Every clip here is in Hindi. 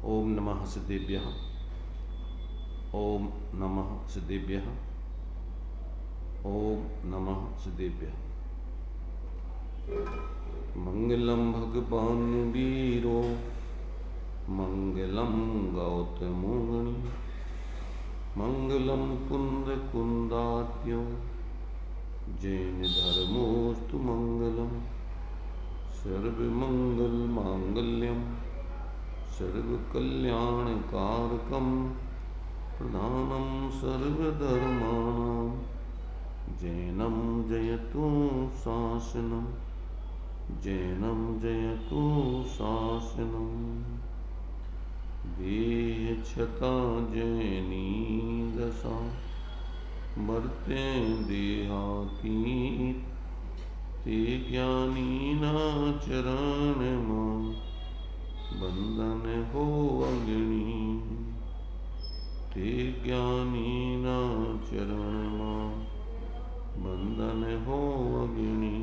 ओम नमः सिद्धेभ्यः। ओम नमः सिद्धेभ्यः। ओम नमः सिद्धेभ्यः। मंगलम भगवान वीरो मंगलम गौतमो मुनि मंगलम कुंद कुंदात्यो जैन धर्मोस्तु मंगलम सर्वमंगल मांगल्यम सर्वकल्याणकारकं प्रधानं सर्वधर्माणां जैनं जयतु शासनं जैनं जयतु शासनं देयच्छता जैनी दशा मर्त्य देहातीत ते ज्ञानीना चरणमां बंधन हो अग्नि ते ज्ञानीना चरणमां बंधन हो अग्नि।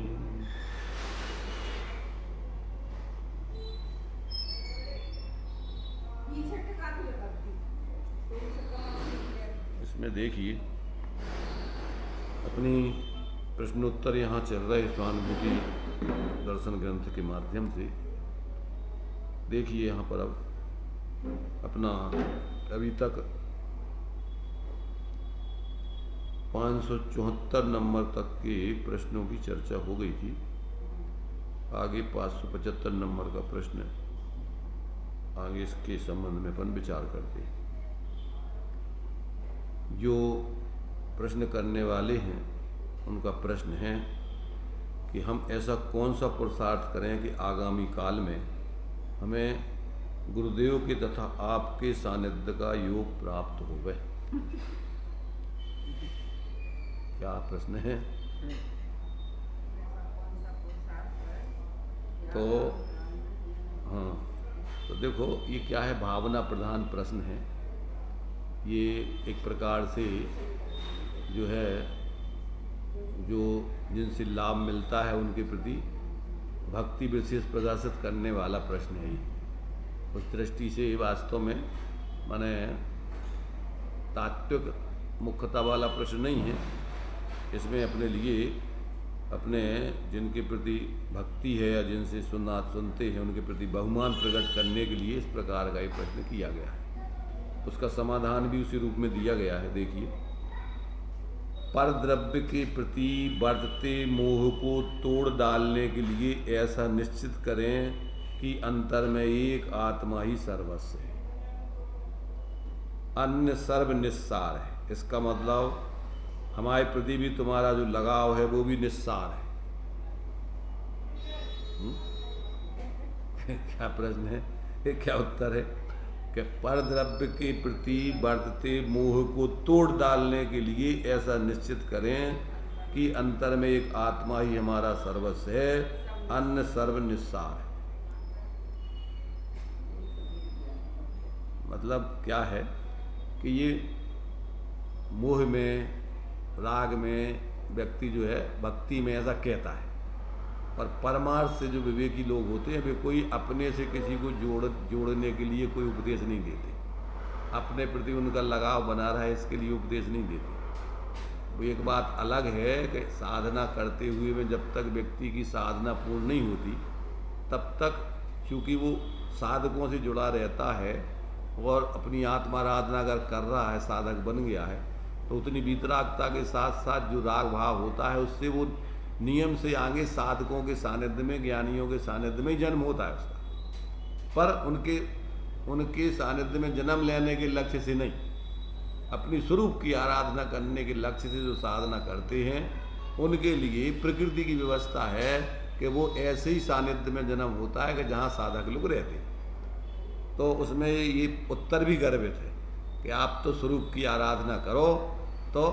इसमें देखिए अपनी प्रश्नोत्तर यहाँ चल रहे स्वानुभूति दर्शन ग्रंथ के माध्यम से। देखिए यहाँ पर अब अपना अभी तक 574 नंबर तक के प्रश्नों की चर्चा हो गई थी। आगे 575 नंबर का प्रश्न आगे इसके संबंध में अपन विचार करते हैं। जो प्रश्न करने वाले हैं उनका प्रश्न है कि हम ऐसा कौन सा पुरुषार्थ करें कि आगामी काल में हमें गुरुदेव के तथा आपके सानिध्य का योग प्राप्त होवे। क्या प्रश्न है? तो हाँ, तो देखो ये क्या है, भावना प्रधान प्रश्न है। ये एक प्रकार से जो है जो जिनसे लाभ मिलता है उनके प्रति भक्ति विशेष प्रदर्शित करने वाला प्रश्न है। उस दृष्टि से वास्तव में माने तात्विक मुख्यता वाला प्रश्न नहीं है। इसमें अपने लिए अपने जिनके प्रति भक्ति है या जिनसे सुनते हैं उनके प्रति बहुमान प्रकट करने के लिए इस प्रकार का ये प्रश्न किया गया है। उसका समाधान भी उसी रूप में दिया गया है। देखिए, पर द्रव्य के प्रति बढ़ते मोह को तोड़ डालने के लिए ऐसा निश्चित करें कि अंतर में एक आत्मा ही सर्वस्व है, अन्य सर्व निस्सार है। इसका मतलब हमारे प्रति भी तुम्हारा जो लगाव है वो भी निस्सार है। क्या प्रश्न है? क्या उत्तर है कि पर द्रव्य के प्रति बढ़ते मोह को तोड़ डालने के लिए ऐसा निश्चित करें कि अंतर में एक आत्मा ही हमारा सर्वस्व है, अन्य सर्व निस्सार है। मतलब क्या है कि ये मोह में राग में व्यक्ति जो है भक्ति में ऐसा कहता है, पर परमार्थ से जो विवेकी लोग होते हैं वे कोई अपने से किसी को जोड़ने के लिए कोई उपदेश नहीं देते। अपने प्रति उनका लगाव बना रहा है इसके लिए उपदेश नहीं देते। वो एक बात अलग है कि साधना करते हुए में जब तक व्यक्ति की साधना पूर्ण नहीं होती तब तक चूँकि वो साधकों से जुड़ा रहता है और अपनी आत्माराधना अगर कर रहा है, साधक बन गया है, तो उतनी वीतरागता के साथ साथ जो राग भाव होता है उससे वो नियम से आगे साधकों के सानिध्य में, ज्ञानियों के सानिध्य में जन्म होता है उसका। पर उनके सानिध्य में जन्म लेने के लक्ष्य से नहीं, अपनी स्वरूप की आराधना करने के लक्ष्य से जो साधना करते हैं उनके लिए प्रकृति की व्यवस्था है कि वो ऐसे ही सानिध्य में जन्म होता है कि जहाँ साधक लोग रहते हैं। तो उसमें ये उत्तर भी गर्भित है कि आप तो स्वरूप की आराधना करो तो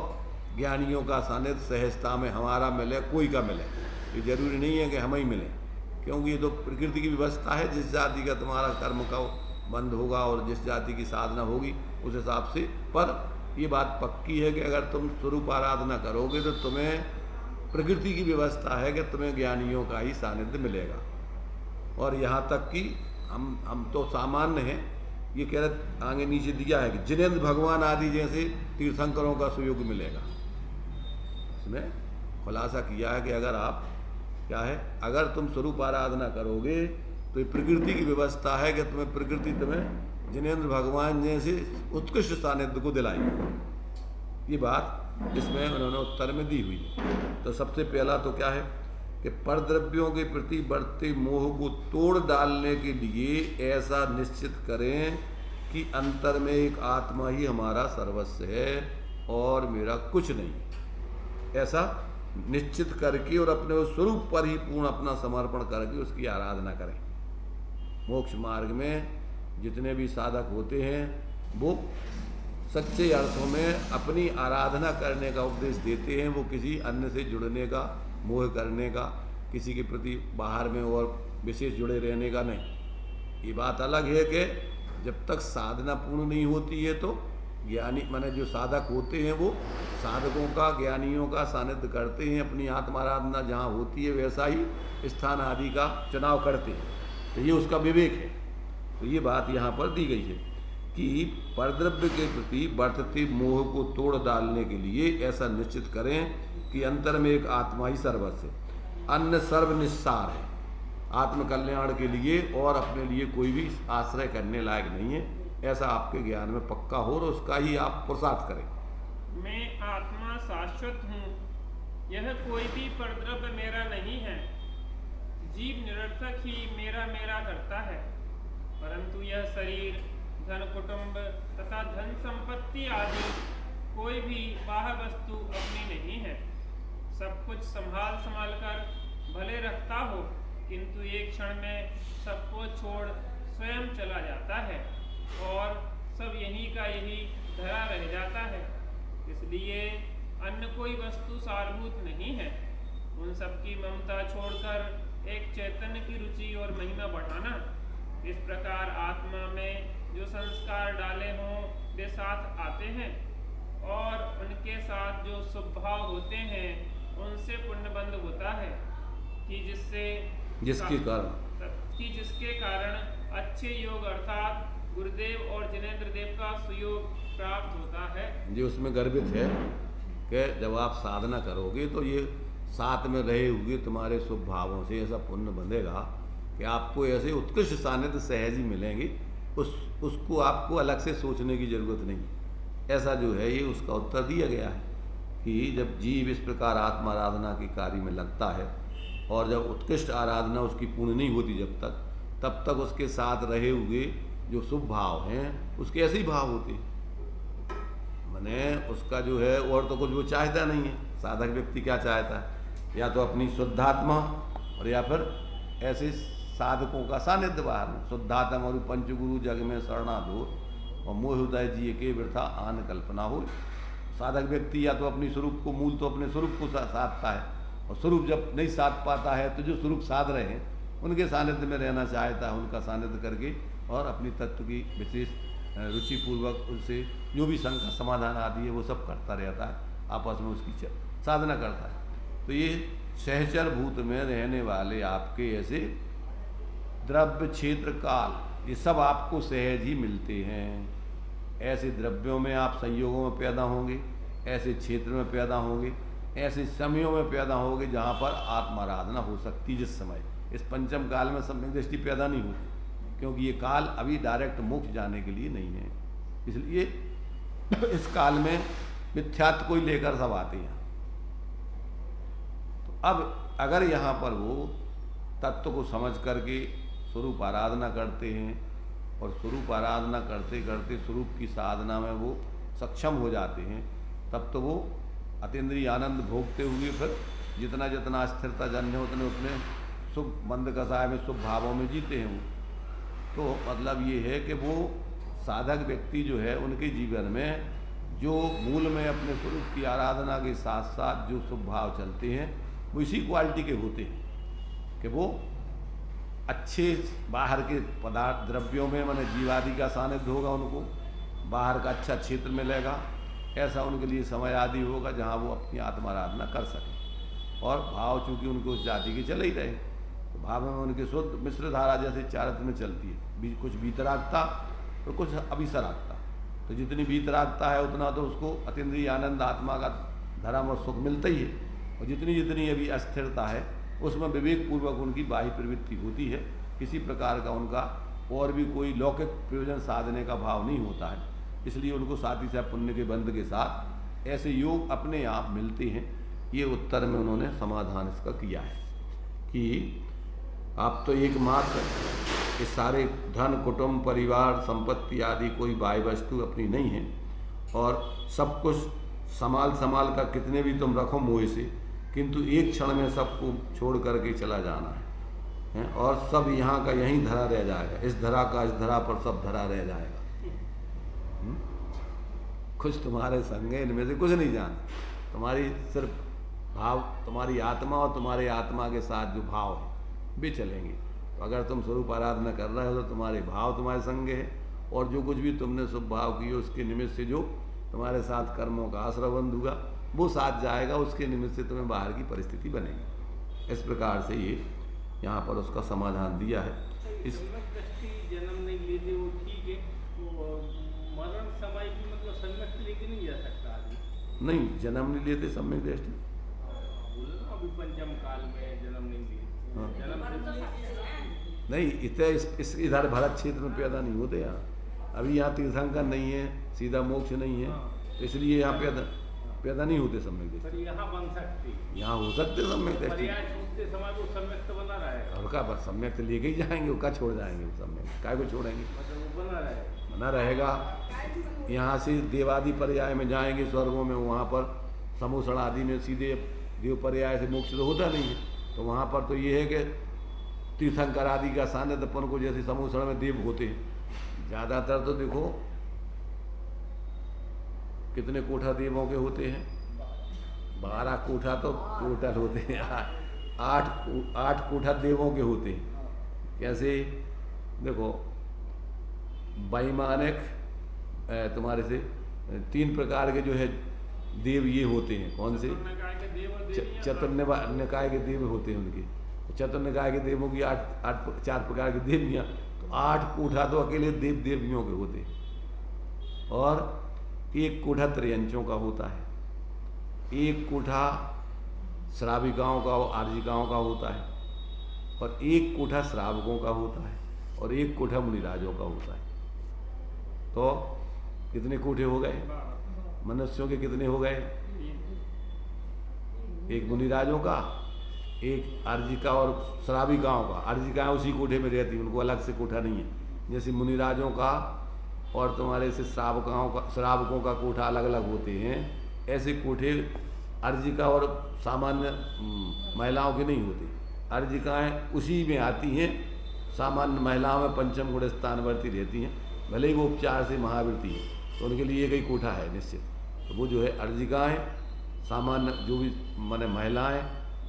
ज्ञानियों का सानिध्य सहजता में हमारा मिले, कोई का मिले। ये जरूरी नहीं है कि हम ही मिले, क्योंकि ये तो प्रकृति की व्यवस्था है। जिस जाति का तुम्हारा कर्म का बंध होगा और जिस जाति की साधना होगी उस हिसाब से। पर ये बात पक्की है कि अगर तुम स्वरूप आराधना करोगे तो तुम्हें प्रकृति की व्यवस्था है कि तुम्हें ज्ञानियों का ही सानिध्य मिलेगा। और यहाँ तक कि हम तो सामान्य हैं, ये कह रहे आगे नीचे दिया है कि जिनेंद्र भगवान आदि जैसे तीर्थंकरों का सुयोग मिलेगा। इसमें खुलासा किया है कि अगर आप क्या है, अगर तुम स्वरूप आराधना करोगे तो ये प्रकृति की व्यवस्था है कि प्रकृति तुम्हें जिनेंद्र भगवान जैसे उत्कृष्ट सानिध्य को दिलाएगी। ये बात इसमें उन्होंने उत्तर में दी हुई है। तो सबसे पहला तो क्या है कि परद्रव्यों के प्रति बढ़ते मोह को तोड़ डालने के लिए ऐसा निश्चित करें कि अंतर में एक आत्मा ही हमारा सर्वस्व है और मेरा कुछ नहीं। ऐसा निश्चित करके और अपने उस स्वरूप पर ही पूर्ण अपना समर्पण करके उसकी आराधना करें। मोक्ष मार्ग में जितने भी साधक होते हैं वो सच्चे अर्थों में अपनी आराधना करने का उपदेश देते हैं। वो किसी अन्य से जुड़ने का, मोह करने का, किसी के प्रति बाहर में और विशेष जुड़े रहने का नहीं। ये बात अलग है कि जब तक साधना पूर्ण नहीं होती है तो ज्ञानी माने जो साधक होते हैं वो साधकों का, ज्ञानियों का सानिध्य करते हैं। अपनी आत्माराधना जहाँ होती है वैसा ही स्थान आदि का चुनाव करते हैं। तो ये उसका विवेक है। तो ये बात यहाँ पर दी गई है कि परद्रव्य के प्रति बढ़ते मोह को तोड़ डालने के लिए ऐसा निश्चित करें कि अंतर में एक आत्मा ही सर्वस्व है, अन्य सर्व निस्सार है, आत्मकल्याण के लिए और अपने लिए कोई भी आश्रय करने लायक नहीं है। ऐसा आपके ज्ञान में पक्का हो और उसका ही आप पुरुषार्थ करें। मैं आत्मा शाश्वत हूँ, यह कोई भी परद्रव्य मेरा नहीं है। जीव निरर्थक ही मेरा मेरा करता है, परंतु यह शरीर, धन, कुटुंब तथा धन संपत्ति आदि कोई भी बाह्य वस्तु अपनी नहीं है। सब कुछ संभाल कर भले रखता हो, किंतु एक क्षण में सबको छोड़ स्वयं चला जाता है और सब यही का यही धरा रह जाता है। इसलिए अन्य कोई वस्तु सारभूत नहीं है। उन सबकी ममता छोड़कर एक चैतन्य की रुचि और महिमा बढ़ाना। इस प्रकार आत्मा में जो संस्कार डाले हों वे साथ आते हैं और उनके साथ जो स्वभाव होते हैं उनसे पुण्य बंध होता है कि जिसके कारण अच्छे योग अर्थात गुरुदेव और जिनेंद्र देव का सुयोग प्राप्त होता है। जो उसमें गर्वित है कि जब आप साधना करोगे तो ये साथ में रहे हुए तुम्हारे शुभ भावों से ऐसा पुण्य बंधेगा कि आपको ऐसे उत्कृष्ट सानिध्य सहज ही मिलेंगे। उसको आपको अलग से सोचने की जरूरत नहीं। ऐसा जो है ये उसका उत्तर दिया गया है कि जब जीव इस प्रकार आत्माराधना के कार्य में लगता है और जब उत्कृष्ट आराधना उसकी पूर्ण नहीं होती तब तक उसके साथ रहे हुए जो शुभ भाव हैं उसके ऐसे ही भाव होते हैं। माने उसका जो है और तो कुछ वो चाहता नहीं है। साधक व्यक्ति क्या चाहता है, या तो अपनी शुद्धात्मा और या फिर ऐसे साधकों का सानिध्य बाहर में। शुद्धात्मा और पंचगुरु जग में शरणाधो और मोह उदय जिए के वृथा आन कल्पना हो। साधक व्यक्ति या तो अपनी स्वरूप को, मूल तो अपने स्वरूप को साधता है और स्वरूप जब नहीं साध पाता है तो जो स्वरूप साध रहे हैं उनके सानिध्य में रहना चाहता है, उनका सानिध्य करके और अपनी तत्व की विशेष रुचिपूर्वक उनसे जो भी शंका समाधान आदि है वो सब करता रहता है, आपस में उसकी साधना करता है। तो ये सहचर भूत में रहने वाले आपके ऐसे द्रव्य, क्षेत्र, काल ये सब आपको सहज ही मिलते हैं। ऐसे द्रव्यों में आप संयोगों में पैदा होंगे, ऐसे क्षेत्र में पैदा होंगे, ऐसे समयों में पैदा होंगे जहाँ पर आत्माराधना हो सकती। जिस समय इस पंचम काल में सम्यक दृष्टि पैदा नहीं होती, क्योंकि ये काल अभी डायरेक्ट मोक्ष जाने के लिए नहीं है। इसलिए इस काल में मिथ्यात्व को ही लेकर सब आते हैं। तो अब अगर यहाँ पर वो तत्व को समझ करके स्वरूप आराधना करते हैं और स्वरूप आराधना करते करते स्वरूप की साधना में वो सक्षम हो जाते हैं, तब तो वो अतीन्द्रिय आनंद भोगते हुए फिर जितना जितना स्थिरता जन्य उतने उतने शुभ मंद कसाय में शुभ भावों में जीते हैं वो। तो मतलब ये है कि वो साधक व्यक्ति जो है उनके जीवन में जो मूल में अपने स्वरूप की आराधना के साथ साथ जो शुभ भाव चलते हैं वो इसी क्वालिटी के होते हैं कि वो अच्छे बाहर के पदार्थ द्रव्यों में माने जीवादि का सानिध्य होगा, उनको बाहर का अच्छा क्षेत्र मिलेगा, ऐसा उनके लिए समय आदि होगा जहाँ वो अपनी आत्माराधना कर सकें। और भाव चूँकि उनको उस जाति के चले ही रहे तो भाव में उनके शुद्ध मिश्र धारा जैसे चारित्र में चलती है, कुछ भीतरागता और कुछ अभिसरागता। तो जितनी वीतरागता है उतना तो उसको अतीन्द्रिय आनंद आत्मा का धर्म और सुख मिलता ही है, और जितनी जितनी अभी अस्थिरता है उसमें विवेक पूर्वक उनकी बाह्य प्रवृत्ति होती है। किसी प्रकार का उनका और भी कोई लौकिक प्रयोजन साधने का भाव नहीं होता है, इसलिए उनको साथ ही साथ पुण्य के बंध के साथ ऐसे योग अपने आप मिलते हैं। ये उत्तर में उन्होंने समाधान इसका किया है कि आप तो एकमात्र इस सारे धन कुटुंब परिवार संपत्ति आदि कोई बाह्य वस्तु अपनी नहीं है, और सब कुछ संभाल कर कितने भी तुम रखो मोह से, किंतु एक क्षण में सबको छोड़ करके चला जाना है, और सब यहाँ का यहीं धरा रह जाएगा, इस धरा का इस धरा पर सब धरा रह जाएगा। कुछ तुम्हारे संग है, इनमें से कुछ नहीं जाना, तुम्हारी सिर्फ भाव, तुम्हारी आत्मा और तुम्हारे आत्मा के साथ जो भाव है वे चलेंगे। तो अगर तुम स्वरूप आराधना कर रहे हो तो तुम्हारे भाव तुम्हारे संग है, और जो कुछ भी तुमने शुभ भाव किए उसके निमित्त से जो तुम्हारे साथ कर्मों का आश्रय बंध होगा वो साथ जाएगा, उसके निमित्त से तुम्हें बाहर की परिस्थिति बनेगी। इस प्रकार से ये यहाँ पर उसका समाधान दिया है। इस जन्म नहीं लेते वो ठीक है, मरण समय भी मतलब सम्यक लेके नहीं जा सकता आदमी। नहीं, जन्म नहीं लेते सम्यक दृष्टि, अभी पंचम काल में जन्म नहीं लिए। हाँ। जन्म नहीं, इधर भरत क्षेत्र में पैदा नहीं होते यहाँ। अभी यहाँ तीर्थंकर नहीं है, सीधा मोक्ष नहीं है, तो इसलिए यहाँ पैदा नहीं होते सम्यक दृष्टि। यहाँ बन सकते, यहाँ हो सकते सम्यक दृष्टि, छूटते समय वो सम्यक तो बना रहेगा। और का बस सम्यक तो लेके ही जाएंगे, वो का छोड़ जाएंगे, वो सम्यक काय को छोड़ेंगे, मतलब वो बना रहेगा। यहाँ से देवादि पर्याय में जाएंगे स्वर्गों में, वहाँ पर समूषण आदि में सीधे देव पर्याय से मोक्ष तो होता नहीं है, तो वहाँ पर तो ये है कि तीर्थंकर आदि का सानिध्यपन को जैसे समूषण में देव होते हैं। ज़्यादातर तो देखो कितने कोठा देवों के होते हैं, 12 कोठा तो टोटल होते हैं, 8 कोठा देवों के होते हैं। कैसे देखो, वैमानिक तुम्हारे से 3 प्रकार के जो है देव ये होते हैं। कौन से? चतुर्निकाय के देव होते हैं उनके। चतुर्निकाय के देवों की 4 प्रकार की देवियाँ, तो 8 कोठा तो अकेले देव देवियों के होते हैं, और 1 कोठा त्रयंचों का होता है, 1 कोठा श्राविकाओं का और आर्जिकाओं का होता है, और 1 कोठा श्रावकों का होता है, और 1 कोठा मुनिराजों का होता है। तो कितने कोठे हो गए? मनुष्यों के कितने हो गए? 1 मुनिराजों का, 1 अर्जिका और श्राविकाओं का। अर्जिकाएं उसी कोठे में रहती, उनको अलग से कोठा नहीं है। जैसे मुनिराजों का और तुम्हारे से श्रावकों का कोठा अलग अलग होते हैं, ऐसे कोठे अर्जिका और सामान्य महिलाओं के नहीं होते। अर्जिकाएं उसी में आती हैं, सामान्य महिलाओं में पंचम गुण स्थानवर्ती रहती हैं, भले ही वो उपचार से महावृत्ति है, तो उनके लिए एक ही कोठा है निश्चित। तो वो जो है अर्जिकाएं, सामान्य जो भी माने महिलाएं,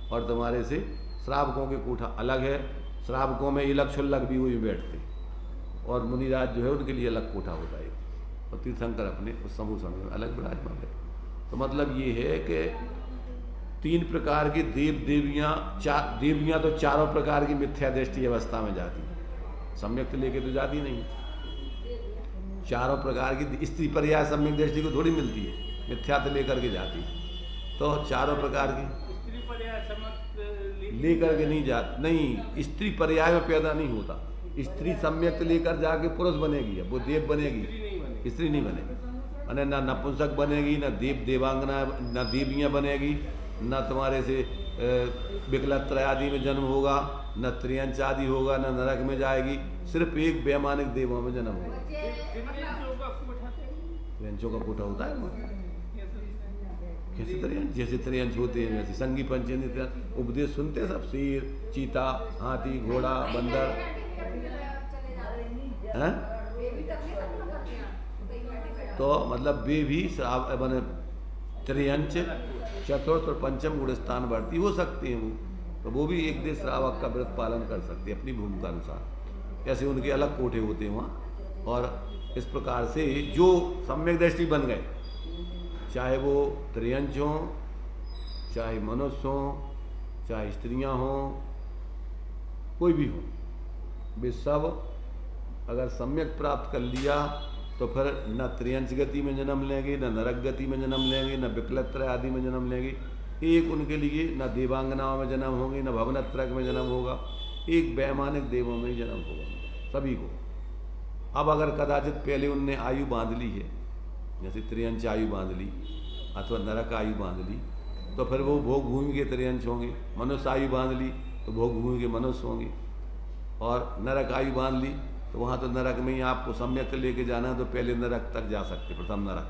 और तुम्हारे से श्रावकों के कोठा अलग है। श्रावकों में इलक छुल्लक भी वही बैठते हैं, और मुनिराज जो है उनके लिए अलग कोठा होता है, और तीर्थंकर अपने उस समूषण में अलग विराजमान है। तो मतलब ये है कि 3 प्रकार की देवियाँ तो चारों प्रकार की मिथ्या दृष्टि अवस्था में जाती हैं, सम्यक लेके तो जाती नहीं। चारों प्रकार की स्त्री पर्याय सम्यक दृष्टि को थोड़ी मिलती है, मिथ्यात्व लेकर के जाती है। तो चारों प्रकार की स्त्री पर्याय लेकर के नहीं जाती, नहीं, स्त्री पर्याय में पैदा नहीं होता। स्त्री सम्यक लेकर जाके पुरुष बनेगी, वो देव बनेगी, स्त्री नहीं बनेगी। माने ना नपुंसक बनेगी, ना देवांगना, ना देवियाँ बनेगी, ना तुम्हारे से विकलत्र आदि में जन्म होगा, न त्रियंच आदि होगा, न नरक में जाएगी, सिर्फ एक वैमानिक देवों में जन्म होगा। त्रियंचों का कोठा होता है। कैसे त्रियंच? जैसे त्रियंच होते हैं वैसे संगी पंचेंद्रिय उपदेश सुनते सब, शेर, चीता, हाथी, घोड़ा, बंदर हैं? तो मतलब वे भी मैंने त्रियंच, चतुर्थ और पंचम गुण स्थान वर्ती हो सकते हैं। तो वो भी एक देश श्रावक का व्रत पालन कर सकते हैं अपनी भूमिका अनुसार। ऐसे उनके अलग कोठे होते हैं वहाँ। और इस प्रकार से जो सम्यक दृष्टि बन गए, चाहे वो त्रियंच हों, चाहे मनुष्य हों, चाहे स्त्रियाँ हों, कोई भी हो, वे सब अगर सम्यक प्राप्त कर लिया तो फिर न त्रियंश गति में जन्म लेंगे, न नरक गति में जन्म लेंगे, न विकलत्रय आदि में जन्म लेंगे। एक उनके लिए न देवांगनाओं में जन्म होंगे, न भवनत्रक में जन्म होगा, एक वैमानिक देवों में ही जन्म होगा सभी को। अब अगर कदाचित पहले उनने आयु बांध ली है, जैसे त्रियंश आयु बांध ली अथवा नरक आयु बांध ली, तो फिर वो भोग भूमि के त्रियंश होंगे। मनुष्य आयु बांध ली तो भोग भूमि के मनुष्य होंगे। और नरक आयु बांध ली तो वहाँ तो नरक में ही आपको सम्यक लेके जाना है, तो पहले नरक तक जा सकते, प्रथम नरक।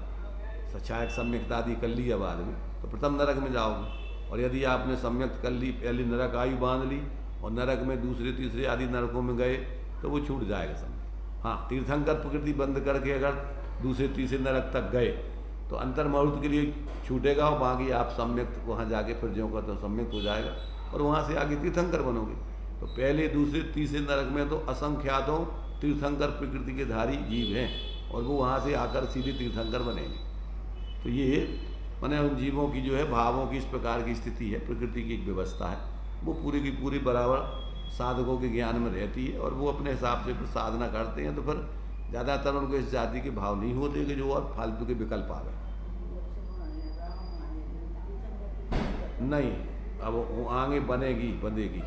सचायक सम्यकता आदि कर लिया बाद में तो प्रथम नरक में जाओगे। और यदि आपने सम्यक कर ली, पहले नरक आयु बांध ली और नरक में दूसरे तीसरे आदि नरकों में गए तो वो छूट जाएगा सम्यक। हाँ, तीर्थंकर प्रकृति बंद करके अगर दूसरे तीसरे नरक तक गए तो अंतर्मुहूर्त के लिए छूटेगा, और बाकी आप सम्यक वहाँ जाके फिर ज्यों का तो सम्यक हो जाएगा और वहाँ से आगे तीर्थंकर बनोगे। तो पहले दूसरे तीसरे नरक में तो असंख्यातों तीर्थंकर प्रकृति के धारी जीव हैं और वो वहाँ से आकर सीधे तीर्थंकर बनेंगे। तो ये माने उन जीवों की जो है भावों की इस प्रकार की स्थिति है, प्रकृति की एक व्यवस्था है, वो पूरी की पूरी बराबर साधकों के ज्ञान में रहती है और वो अपने हिसाब से साधना करते हैं। तो फिर ज़्यादातर उनको इस जाति के भाव नहीं होते कि जो और फालतू के विकल्प आ गए। नहीं, अब वो आगे बनेगी।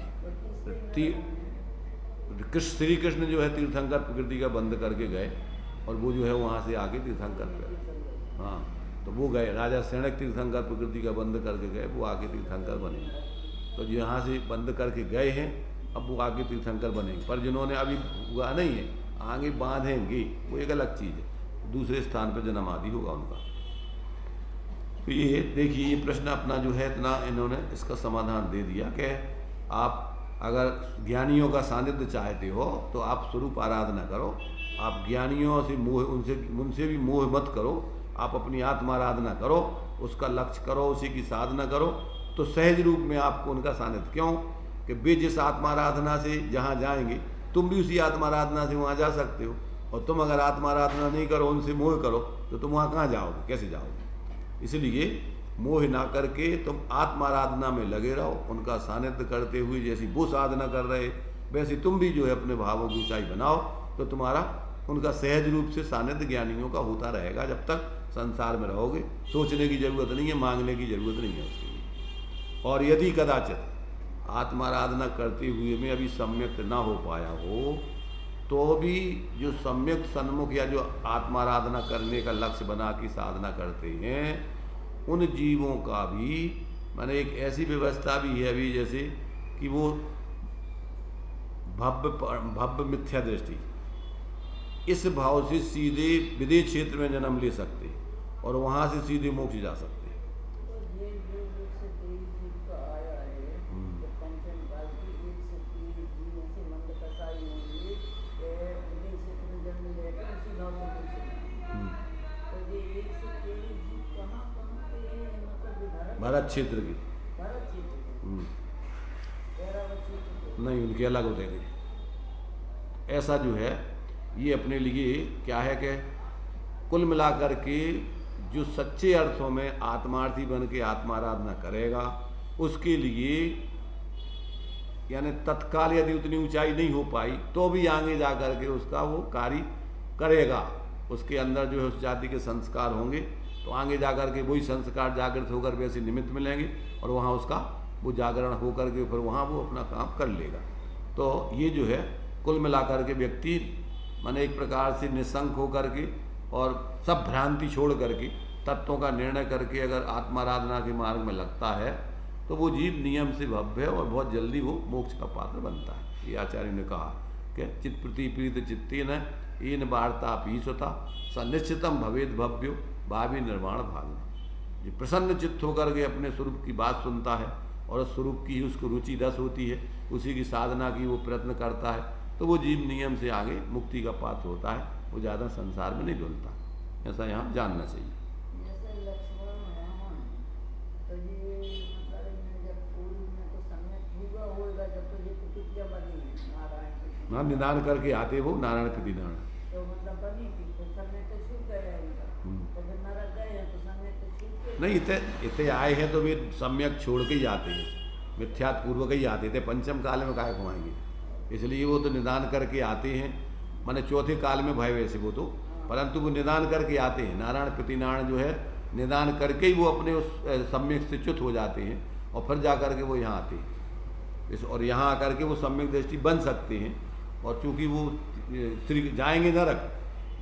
श्री कृष्ण जो है तीर्थंकर प्रकृति का बंद करके गए और वो जो है वहाँ से आगे तीर्थंकर पे, हाँ, तो वो गए। राजा सैनक तीर्थंकर प्रकृति का बंद करके गए, वो आगे तीर्थंकर बनेंगे। तो जो यहाँ से बंद करके गए हैं अब वो आगे तीर्थंकर बनेंगे। पर जिन्होंने अभी हुआ नहीं है आगे बांधेंगे, वो एक अलग चीज़ है, दूसरे स्थान पर जन्म आदि होगा उनका। तो ये देखिए, ये प्रश्न अपना जो है इतना इन्होंने इसका समाधान दे दिया कि आप अगर ज्ञानियों का सानिध्य चाहते हो तो आप स्वरूप आराधना करो। आप ज्ञानियों से मोह, उनसे भी मोह मत करो, आप अपनी आत्माराधना करो, उसका लक्ष्य करो, उसी की साधना करो, तो सहज रूप में आपको उनका सानिध्य। क्यों कि वे जिस आत्माराधना से जहाँ जाएंगे तुम भी उसी आत्माराधना से वहाँ जा सकते हो। और तुम अगर आत्माराधना नहीं करो, उनसे मोह करो, तो तुम वहाँ कहाँ जाओगे, कैसे जाओगे? इसलिए मोह ना करके तुम आत्माराधना में लगे रहो, उनका सानिध्य करते हुए जैसी वो साधना कर रहे वैसे तुम भी जो है अपने भावों की ऊंचाई बनाओ, तो तुम्हारा उनका सहज रूप से सानिध्य ज्ञानियों का होता रहेगा जब तक संसार में रहोगे। सोचने की जरूरत नहीं है, मांगने की जरूरत नहीं है उसके लिए। और यदि कदाचित आत्माराधना करते हुए में अभी सम्यक ना हो पाया हो तो भी जो सम्यक सन्मुख या जो आत्माराधना करने का लक्ष्य बना की साधना करते हैं उन जीवों का भी माने एक ऐसी व्यवस्था भी है अभी, जैसे कि वो भव्य मिथ्या दृष्टि, इस भाव से सीधे विदेश क्षेत्र में जन्म ले सकते और वहाँ से सीधे मोक्ष जा सकते। भारत क्षेत्र की नहीं, उनके अलग होते हैं। ऐसा जो है ये अपने लिए क्या है कि कुल मिलाकर के जो सच्चे अर्थों में आत्मार्थी बन के आत्माराधना करेगा उसके लिए यानी तत्काल यदि उतनी ऊंचाई नहीं हो पाई तो भी आगे जा कर के उसका वो कार्य करेगा। उसके अंदर जो है उस जाति के संस्कार होंगे तो आगे जाकर के वही संस्कार जागृत होकर वैसे निमित्त मिलेंगे और वहाँ उसका वो जागरण होकर के फिर वहाँ वो अपना काम कर लेगा। तो ये जो है कुल मिलाकर के व्यक्ति माने एक प्रकार से निसंक होकर के और सब भ्रांति छोड़ करके तत्वों का निर्णय करके अगर आत्माराधना के मार्ग में लगता है तो वो जीव नियम से भव्य है और बहुत जल्दी वो मोक्ष का पात्र बनता है। ये आचार्य ने कहा कि चित प्रति प्रीत चित्तेन येन वार्ता पीसुता सनिश्चितम भवेद भव्यो भावी निर्माण भागना। जो प्रसन्न चित्त होकर के अपने स्वरूप की बात सुनता है और उस स्वरूप की ही उसको रुचि रस होती है, उसी की साधना की वो प्रयत्न करता है, तो वो जीव नियम से आगे मुक्ति का पात्र होता है, वो ज़्यादा संसार में नहीं डुलता। ऐसा यहाँ जानना चाहिए। हाँ, निदान करके आते वो नारायण प्रति नारायण। नहीं, इतने आए हैं तो वे सम्यक छोड़ के ही आते हैं, मिथ्यात्व पूर्वक ही आते थे, पंचम काल में काहे खुआएंगे, इसलिए वो तो निदान करके आते हैं। माने चौथे काल में भय वैसे वो तो, परंतु वो निदान करके आते हैं। नारायण प्रतिनारायण जो है निदान करके ही वो अपने उस सम्यक से च्युत हो जाते हैं और फिर जा करके वो यहाँ आते हैं और यहाँ आकर के वो सम्यक दृष्टि बन सकते हैं। और चूँकि वो श्री जाएंगे नरक,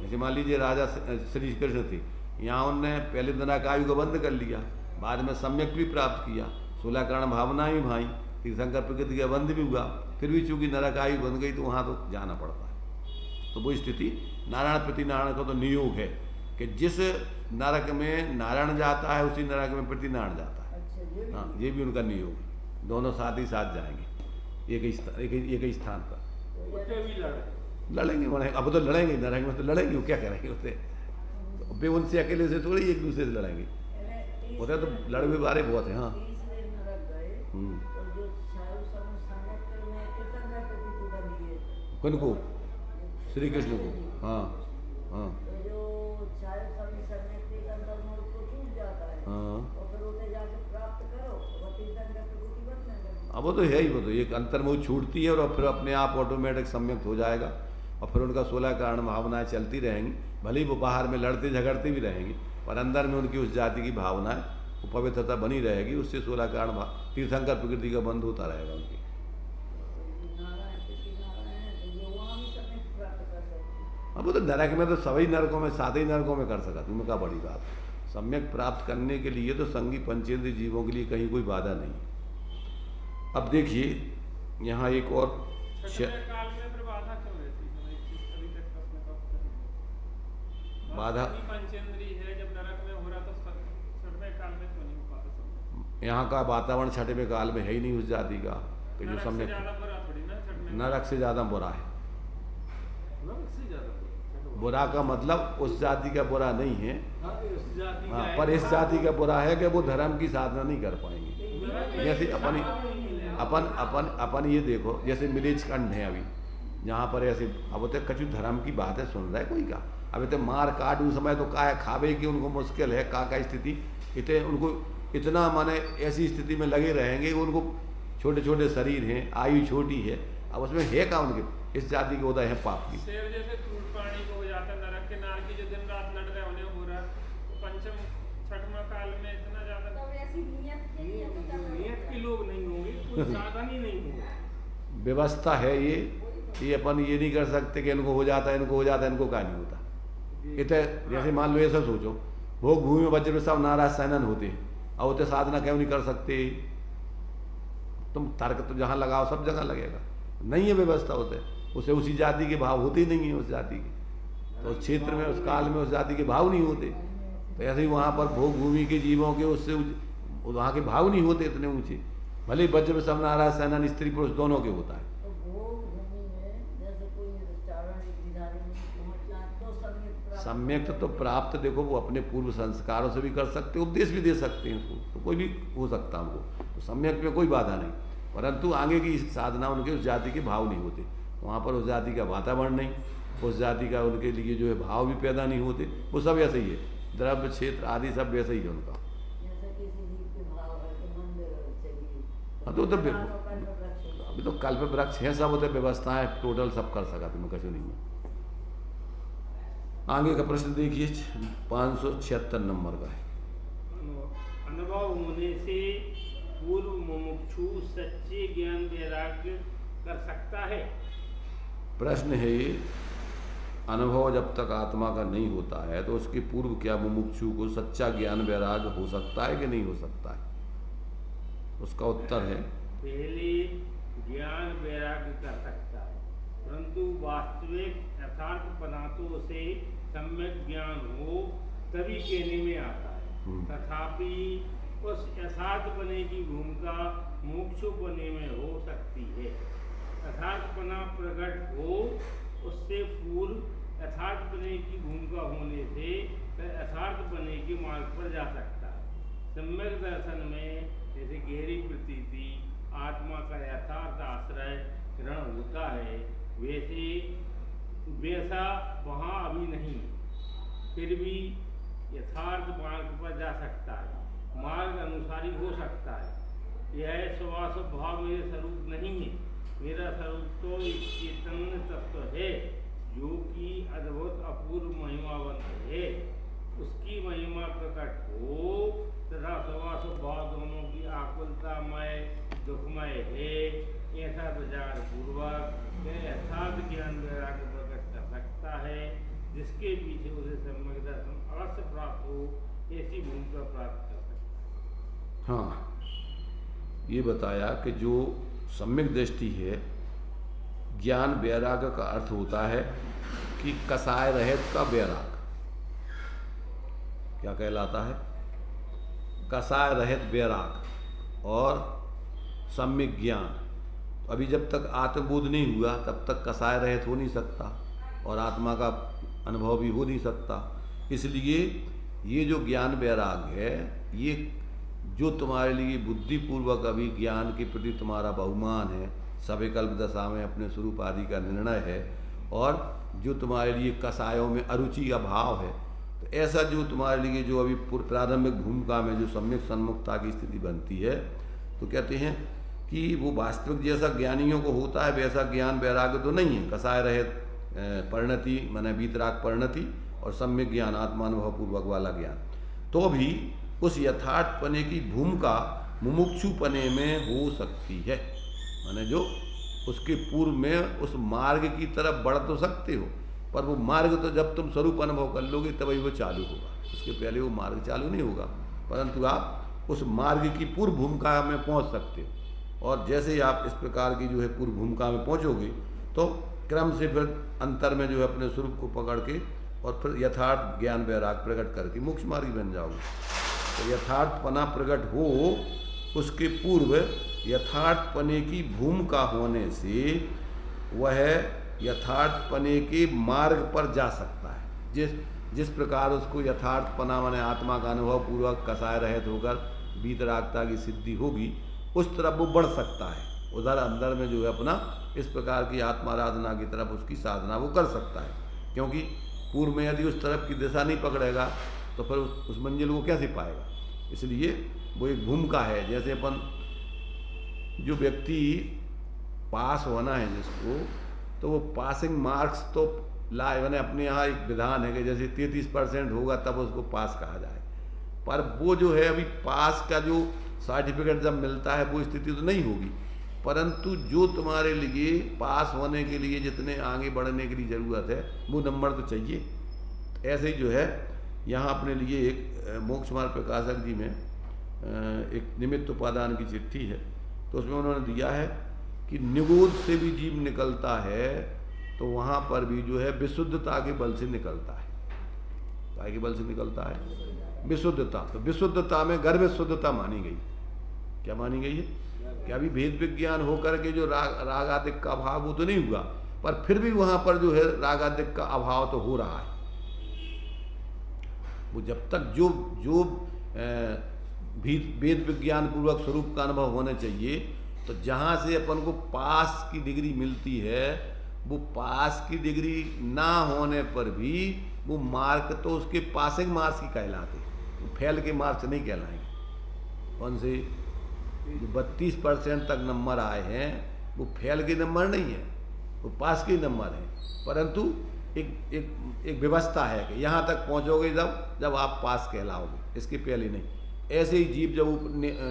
जैसे मान लीजिए राजा श्री कृष्ण थे, यहाँ उनने पहले नरक आयु को बंद कर लिया, बाद में सम्यक भी प्राप्त किया, 16 कारण भावनाएं भी भाई, तीर्थंकर प्रकृति का बंध भी हुआ, फिर भी चूँकि नरक आयु बन गई तो वहाँ तो जाना पड़ता है। तो वो स्थिति नारायण प्रतिनारायण का तो नियोग है कि जिस नरक में नारायण जाता है उसी नरक में प्रतिनारायण जाता है। हाँ, ये भी उनका नियोग है, दोनों साथ ही साथ जाएंगे एक ही स्थान पर। लड़ेंगे मरेंगे, अब तो लड़ेंगे नरक में, तो लड़ेंगे, वो क्या करेंगे उससे, वे उनसे अकेले से थोड़ी एक दूसरे से लड़ेंगे, होते तो लड़े बारे बहुत है। हाँ किनको? श्री कृष्ण को। हाँ हाँ अब वो तो है ही, वो तो एक अंतर में छूटती है और फिर अपने आप ऑटोमेटिक सम्यक्त हो जाएगा और फिर उनका 16 कारण भावनाएं चलती रहेंगी। भले ही वो बाहर में लड़ते झगड़ते भी रहेंगे पर अंदर में उनकी उस जाति की भावनाएं, वो पवित्रता बनी रहेगी, उससे 16 कारण तीर्थंकर प्रकृति का बंध होता रहेगा उनकी। अब वो तो नरक में तो सभी नरकों में, 7 ही नरकों में कर सका, तुम्हें क्या बड़ी बात। सम्यक प्राप्त करने के लिए तो संगी पंचेंद्रिय जीवों के लिए कहीं कोई बाधा नहीं। अब देखिए यहाँ एक और बाधा, यहाँ का वातावरण छठवें काल में है ही नहीं उस जाति का कि जो सम्यक, नरक से ज़्यादा बुरा है। बुरा का मतलब उस जाति का बुरा नहीं है, हाँ, पर इस जाति का बुरा है कि वो धर्म की साधना नहीं कर पाएंगे। जैसे अपन ये देखो, जैसे मिलेज खंड है अभी, जहाँ पर ऐसे अब तो कछु धर्म की बात है, सुन रहा है कोई का, अभी तो मार काट उस समय तो का खावे की उनको मुश्किल है, का स्थिति इतने उनको इतना माने ऐसी स्थिति में लगे रहेंगे, उनको छोटे छोटे शरीर हैं, आयु छोटी है, अब उसमें है का उनके इस जाति के उदय है पाप की। जैसे पानी को हो जाता नरक के नार की जो दिन रात लड़ रहे उन्हें हो रहा, पंचम छठवां काल में इतना ज्यादा नियत के लोग नहीं होंगे, कुछ साधन ही नहीं होगा। व्यवस्था है ये अपन ये नहीं कर सकते कि इनको हो जाता है, इनको हो जाता है, इनको क्या नहीं होता। इतने जैसे मान लो ऐसा सोचो, भोग भूमि में वज्र सब नाराज सैनन होते हैं, और उतने साधना क्यों नहीं कर सकते? तुम तर्क तो जहाँ लगाओ सब जगह लगेगा, नहीं है व्यवस्था होते, उसे उसी जाति के भाव होते ही नहीं है उस जाति के, तो उस क्षेत्र में उस काल में उस जाति के भाव नहीं होते। तो ऐसे ही वहाँ पर भोग भूमि के जीवों के उससे वहाँ के भाव नहीं होते इतने ऊंचे, भले ही वज्र सब नाराज सैनन स्त्री पुरुष दोनों के होता है। सम्यक तो प्राप्त देखो वो अपने पूर्व संस्कारों से भी कर सकते, उपदेश भी दे सकते हैं उसको, तो कोई भी हो सकता है उनको, तो सम्यक में कोई बाधा नहीं, परंतु आगे की साधना उनके उस जाति के भाव नहीं होते, वहाँ पर उस जाति का वातावरण नहीं, उस जाति का उनके लिए जो है भाव भी पैदा नहीं होते, वो सब ऐसे ही है, द्रव्य क्षेत्र आदि सब वैसे ही है उनका। हाँ तो अभी तो कल्प वृक्ष है, सब होते व्यवस्थाएं टोटल सब कर सका, तुम्हें कछु नहीं है। आगे का प्रश्न देखिए 576 नंबर का है। अनुभव होने से पूर्व मुमुक्षु सच्चे ज्ञान वैराग्य कर सकता है? प्रश्न है ये, अनुभव जब तक आत्मा का नहीं होता है तो उसके पूर्व क्या मुमुक्षु को सच्चा ज्ञान वैराग्य हो सकता है कि नहीं हो सकता है? उसका उत्तर है पहले ज्ञान वैराग्य कर सकता है, परंतु वास्तविक यथार्थपना तो उसे सम्यक ज्ञान हो तभी कहने में आता है। तथापि उस यथार्थ बने की भूमिका मोक्ष बने में हो सकती है। यथार्थपना प्रकट हो उससे पूर्व यथार्थ बने की भूमिका होने से यथार्थ बने के मार्ग पर जा सकता है। सम्यक दर्शन में जैसे गहरी प्रतीति आत्मा का यथार्थ आश्रय ग्रहण होता है, वैसा वहाँ अभी नहीं, फिर भी यथार्थ मार्ग पर जा सकता है, मार्ग अनुसारी हो सकता है। यह स्वभाव मेरे स्वरूप नहीं है, मेरा स्वरूप तो एक चैतन्य तत्व है जो कि अद्भुत अपूर्व महिमावंत है, उसकी महिमा प्रकट हो तथा स्वभाव दोनों की आकुलतामय दुखमय है, ऐसा विचार पूर्वक यथार्थ ज्ञान वैराग्य प्रकट कर सकता है, जिसके पीछे उसे सम्यक दर्शन अवश्य प्राप्त हो, ऐसी भूमिका प्राप्त कर सकता है। हाँ, ये बताया कि जो सम्यक दृष्टि है, ज्ञान वैराग्य का अर्थ होता है कि कसाय रहित का वैराग क्या कहलाता है? कसाय रहित वैराग और सम्यक ज्ञान। तो अभी जब तक आत्मबोध नहीं हुआ तब तक कसाय रहित हो नहीं सकता और आत्मा का अनुभव भी हो नहीं सकता। इसलिए ये जो ज्ञान वैराग है, ये जो तुम्हारे लिए बुद्धिपूर्वक अभी ज्ञान के प्रति तुम्हारा बहुमान है, सविकल्प दशा में अपने स्वरूप आदि का निर्णय है, और जो तुम्हारे लिए कसायों में अरुचि का भाव है, तो ऐसा जो तुम्हारे लिए जो अभी प्रारंभिक भूमिका में जो सम्यक सन्मुखता की स्थिति बनती है, तो कहते हैं कि वो वास्तविक जैसा ज्ञानियों को होता है वैसा ज्ञान वैराग्य तो नहीं है। कसाय रहित परिणति माने वीतराग परिणति और सम्यक ज्ञान आत्मानुभव पूर्वक वाला ज्ञान, तो भी उस यथार्थ पने की भूमिका मुमुक्षु पने में हो सकती है। माने जो उसके पूर्व में उस मार्ग की तरफ बढ़ तो सकते हो, पर वो मार्ग तो जब तुम स्वरूप अनुभव कर लोगे तभी वो चालू होगा, उसके पहले वो मार्ग चालू नहीं होगा। परंतु आप उस मार्ग की पूर्व भूमिका में पहुंच सकते हो, और जैसे ही आप इस प्रकार की जो है पूर्व भूमिका में पहुंचोगे तो क्रम से फिर अंतर में जो है अपने स्वरूप को पकड़ के और फिर यथार्थ ज्ञान वैराग प्रकट करके मोक्ष मार्गी बन जाओगे। तो यथार्थ पना प्रकट हो, उसके पूर्व यथार्थ पने की भूमिका होने से वह यथार्थ पने के मार्ग पर जा सकता है। जिस प्रकार उसको यथार्थ पना माने आत्मा का अनुभव पूर्वक कसाय रहित होकर वीतरागता की सिद्धि होगी, उस तरफ वो बढ़ सकता है। उधर अंदर में जो है अपना इस प्रकार की आत्माराधना की तरफ उसकी साधना वो कर सकता है, क्योंकि पूर्व में यदि उस तरफ की दिशा नहीं पकड़ेगा तो फिर उस मंजिल को कैसे पाएगा। इसलिए वो एक भूमिका है। जैसे अपन जो व्यक्ति पास होना है जिसको, तो वो पासिंग मार्क्स तो लाए, मैंने अपने यहाँ एक विधान है कि जैसे 33% होगा तब उसको पास कहा जाए, पर वो जो है अभी पास का जो सर्टिफिकेट जब मिलता है वो स्थिति तो नहीं होगी, परंतु जो तुम्हारे लिए पास होने के लिए जितने आगे बढ़ने के लिए ज़रूरत है वो नंबर तो चाहिए। ऐसे ही जो है यहाँ अपने लिए एक मोक्ष मार्ग प्रकाशक जी में एक निमित्त उपादान की चिट्ठी है, तो उसमें उन्होंने दिया है कि निगोद से भी जीव निकलता है तो वहाँ पर भी जो है विशुद्धता के बल से निकलता है। काय के बल से निकलता है? विशुद्धता। तो विशुद्धता में गर्भ शुद्धता मानी गई। क्या मानी गई है? कि अभी भेद विज्ञान होकर के जो राग आदिक का अभाव वो तो नहीं हुआ, पर फिर भी वहाँ पर जो है राग आदिक का अभाव तो हो रहा है। वो जब तक जो वेद विज्ञान पूर्वक स्वरूप का अनुभव होना चाहिए, तो जहाँ से अपन को पास की डिग्री मिलती है, वो पास की डिग्री ना होने पर भी वो मार्क तो उसके पासिंग मार्क्स की कहलाते, वो फेल के मार्क्स नहीं कहलाएंगे। कौन से? जो 32% तक नंबर आए हैं वो फेल के नंबर नहीं है, वो पास के नंबर हैं, परंतु एक व्यवस्था है कि यहाँ तक पहुँचोगे जब आप पास कहलाओगे, इसके पहले नहीं। ऐसे ही जीव जब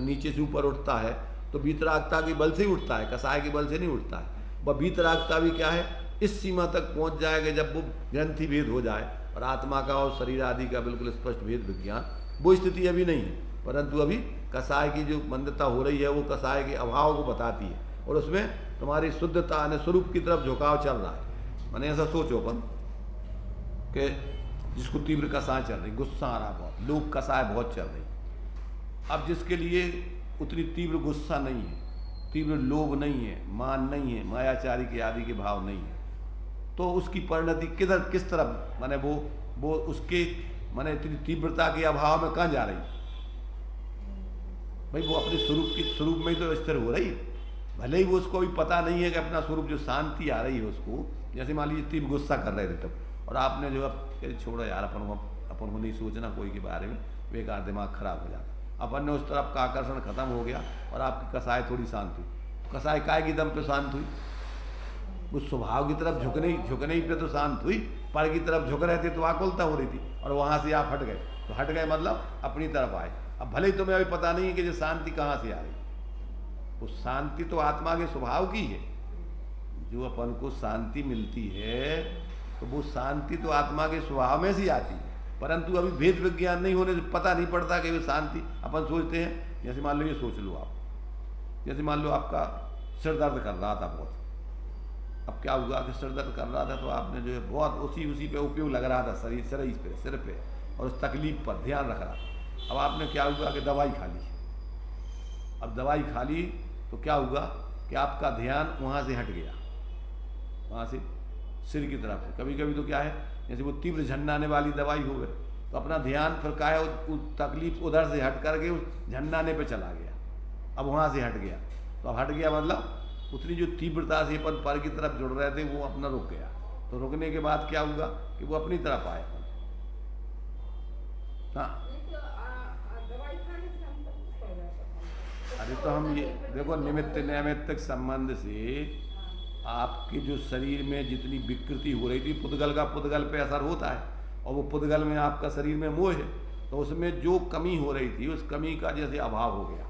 नीचे से ऊपर उठता है तो वीतरागता के बल से ही उठता है, कसाय के बल से नहीं उठता है। वह वीतरागता भी क्या है, इस सीमा तक पहुँच जाएगा जब वो ग्रंथि भेद हो जाए और आत्मा का और शरीर आदि का बिल्कुल स्पष्ट भेद विज्ञान, वो स्थिति अभी नहीं है, परंतु अभी कसाय की जो मंदता हो रही है वो कसाय के अभाव को बताती है, और उसमें तुम्हारी शुद्धता यानी स्वरूप की तरफ झुकाव चल रहा है। मैंने ऐसा सोचो अपन कि जिसको तीव्र कसाय चल रही, गुस्सा आ रहा बहुत, लोग कसाय बहुत चल रही, अब जिसके लिए उतनी तीव्र गुस्सा नहीं है, तीव्र लोभ नहीं है, मान नहीं है, मायाचारी के आदि के भाव नहीं है, तो उसकी परिणति किस तरफ, माने वो उसके माने इतनी तीव्रता के अभाव में कहाँ जा रही? भाई वो अपने स्वरूप में ही तो स्थिर हो रही है। भले ही वो उसको भी पता नहीं है कि अपना स्वरूप जो शांति आ रही है उसको, जैसे मान लीजिए तीव्र गुस्सा कर रहे थे तब, और आपने जो है छोड़ो यार अपन को नहीं सोचना कोई के बारे में, बेकार दिमाग खराब हो जाता, अपन ने उस तरफ का आकर्षण खत्म हो गया और आपकी कसाय थोड़ी शांत हुई। कसाय काय की दम पे शांत हुई? वो स्वभाव की तरफ झुकने ही पे तो शांत हुई, पर की तरफ झुक रहे थे तो आकुलता हो रही थी, और वहाँ से आप हट गए, तो हट गए मतलब अपनी तरफ आए। अब भले ही तुम्हें अभी पता नहीं है कि ये शांति कहाँ से आ रही, वो शांति तो आत्मा के स्वभाव की है। जो अपन को शांति मिलती है तो वो शांति तो आत्मा के स्वभाव में से आती है, परंतु अभी भेद विज्ञान नहीं होने से पता नहीं पड़ता कि वो शांति। अपन सोचते हैं, जैसे मान लो ये सोच लो आप, जैसे मान लो आपका सिर दर्द कर रहा था बहुत, अब क्या हुआ कि सिर दर्द कर रहा था तो आपने जो है बहुत उसी पे उपयोग लग रहा था सिर पे और उस तकलीफ पर ध्यान रख रहा था। अब आपने क्या हुआ कि दवाई खा ली, अब दवाई खा ली तो क्या हुआ कि आपका ध्यान वहाँ से हट गया, वहाँ से सिर की तरफ से। कभी कभी तो क्या है, जैसे वो तीव्र झन्नाने वाली दवाई हो गई तो अपना ध्यान फिर क्या है उस तकलीफ उधर से हट करके उस झन्नाने पे चला गया, अब वहाँ से हट गया। तो अब हट गया मतलब उतनी जो तीव्रता से अपन पर की तरफ जुड़ रहे थे वो अपना रुक गया। तो रुकने के बाद क्या हुआ कि वो अपनी तरफ आए अपन। हाँ, अरे तो हम ये देखो, निमित्त नैमित्तिक संबंध से आपके जो शरीर में जितनी विकृति हो रही थी, पुद्गल का पुद्गल पे असर होता है, और वो पुद्गल में आपका शरीर में मोह है, तो उसमें जो कमी हो रही थी उस कमी का जैसे अभाव हो गया,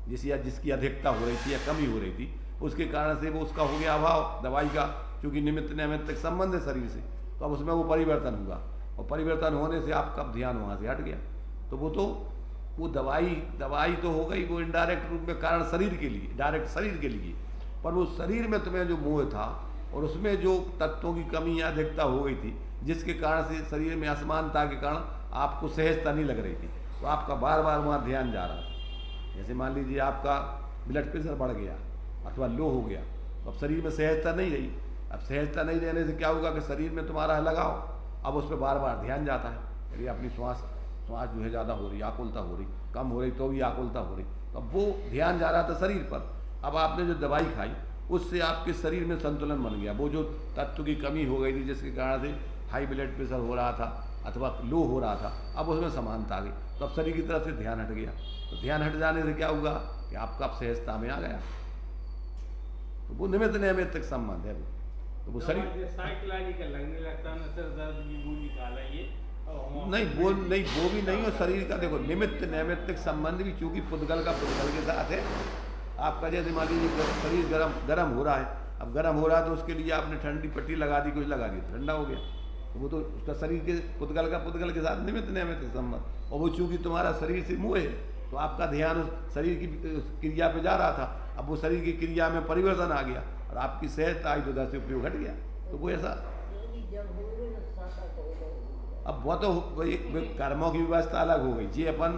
जिसकी अधिकता हो रही थी या कमी हो रही थी उसके कारण से वो उसका हो गया अभाव दवाई का, क्योंकि निमित्त नैमित्तिक संबंध है शरीर से, तो अब उसमें वो परिवर्तन हुआ, और परिवर्तन होने से आपका ध्यान वहाँ से हट गया। तो वो दवाई तो हो गई, वो इनडायरेक्ट रूप में कारण शरीर के लिए, डायरेक्ट शरीर के लिए, पर वो शरीर में तुम्हें जो मोह था और उसमें जो तत्वों की कमी या अधिकता हो गई थी, जिसके कारण से शरीर में असमानता के कारण आपको सहजता नहीं लग रही थी, तो आपका बार बार वहाँ ध्यान जा रहा था। जैसे मान लीजिए आपका ब्लड प्रेशर बढ़ गया अथवा लो हो गया, तो अब शरीर में सहजता नहीं रही। अब सहजता नहीं रहने से क्या होगा कि शरीर में तुम्हारा लगाओ, अब उस पर बार बार ध्यान जाता है। यदि अपनी श्वास जो है ज़्यादा हो रही, आकुलता हो रही, कम हो रही तो भी आकुलता हो रही, तो अब वो ध्यान जा रहा था शरीर पर। अब आपने जो दवाई खाई उससे आपके शरीर में संतुलन बन गया, वो जो तत्व की कमी हो गई थी जिसके कारण से हाई ब्लड प्रेशर हो रहा था अथवा लो हो रहा था, अब उसमें समानता आ गई, तो अब शरीर की तरफ से ध्यान हट गया। तो ध्यान हट जाने से क्या होगा कि आपका अब सहजता में आ गया, तो वो निमित्त नैमित्तिक संबंध है। तो वो शरीर साइकोलॉजिकल लगने लगता है, सर दर्द की गोली खा ली नहीं, वो भी नहीं हो शरीर का। देखो निमित्त नैमित्तिक संबंध भी चूंकि पुद्गल का पुद्गल के साथ है। आपका जैसे मान लीजिए शरीर गर्म हो रहा है, अब गर्म हो रहा है तो उसके लिए आपने ठंडी पट्टी लगा दी, कुछ लगा दी, ठंडा हो गया, तो वो तो उसका शरीर के पुद्गल का पुद्गल के साथ निमित्त नैमित्तिक संबंध। और वो चूंकि तुम्हारा शरीर से मोह है तो आपका ध्यान उस शरीर की क्रिया पे जा रहा था, अब वो शरीर की क्रिया में परिवर्तन आ गया और आपकी सहजता आई तो उधर से उपयोग हट गया। तो वो ऐसा, अब वो तो कर्मों की व्यवस्था अलग हो गई जी। अपन